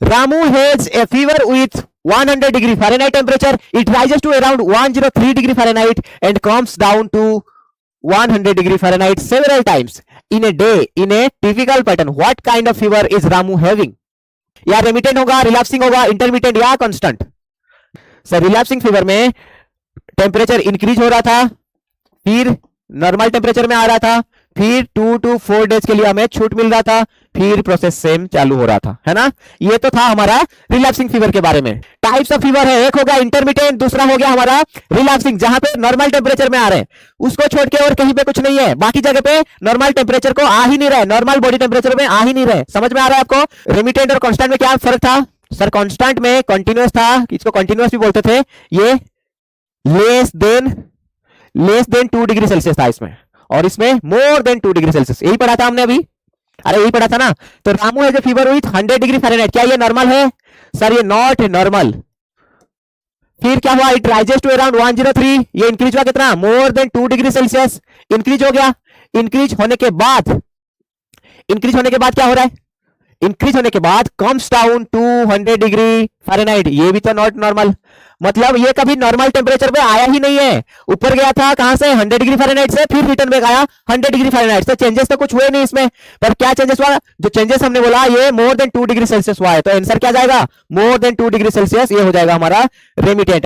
Ramu has a fever with 100 degree Fahrenheit temperature. It rises to around 103 degree Fahrenheit and comes down to 100 degree Fahrenheit several times in a day in a typical pattern. What kind of fever is Ramu having? या remittent होगा, relapsing होगा, intermittent या constant? Sir relapsing fever में temperature increase हो रहा था, फिर normal temperature में आ रहा था, फिर 2 to 4 डेज के लिए हमें छूट मिल रहा था, फिर प्रोसेस सेम चालू हो रहा था, है ना? ये तो था हमारा रिलैप्सिंग फीवर के बारे में। टाइप्स ऑफ फीवर है, एक होगा इंटरमिटेंट, दूसरा हो गया हमारा रिलैप्सिंग, जहां पे नॉर्मल टेम्परेचर में आ रहे हैं, उसको छोड़ के और कहीं पे कुछ नहीं है, बाकी जगह पे नॉर्मल टेम्परेचर को आ ही नहीं रहे, नॉर्मल बॉडी टेम्परेचर में आ ही नहीं रहे। समझ में आ रहा है आपको? रेमिटेंट और कांस्टेंट में क्या फर्क था? सर कांस्टेंट में कंटिन्यूअस था, इसको कंटिन्यूअस भी बोलते थे, ये लेस देन 2 डिग्री सेल्सियस था इसमें, और इसमें मोर देन 2 डिग्री सेल्सियस। यही पढ़ा था हमने अभी, अरे यही पढ़ा था ना। तो रामू है जो फीवर विथ 100 डिग्री फ़ारेनहाइट, क्या ये नॉर्मल है? सर ये नॉट नॉर्मल। फिर क्या हुआ? इट राइजेस टू अराउंड 103, ये इंक्रीज हुआ कितना? More than 2 degree Celsius increase हो गया। इंक्रीज होने के बाद क्या हो रहा है? इंक्रीज होने के बाद comes down to 100 degree Fahrenheit, ये भी तो नॉट नॉर्मल, मतलब ये कभी नॉर्मल टेम्परेचर पे आया ही नहीं है। ऊपर गया था कहां से? 100 डिग्री फ़ारेनहाइट से, फिर रिटर्न बैक आया 100 डिग्री फ़ारेनहाइट से। चेंजेस तो कुछ हुए नहीं इसमें, पर क्या चेंजेस हुआ? जो चेंजेस हमने बोला ये मोर देन 2 डिग्री सेल्सियस हुआ है, तो आंसर क्या जाएगा? मोर देन 2 डिग्री सेल्सियस, ये हो जाएगा हमारा रेमिटेंट।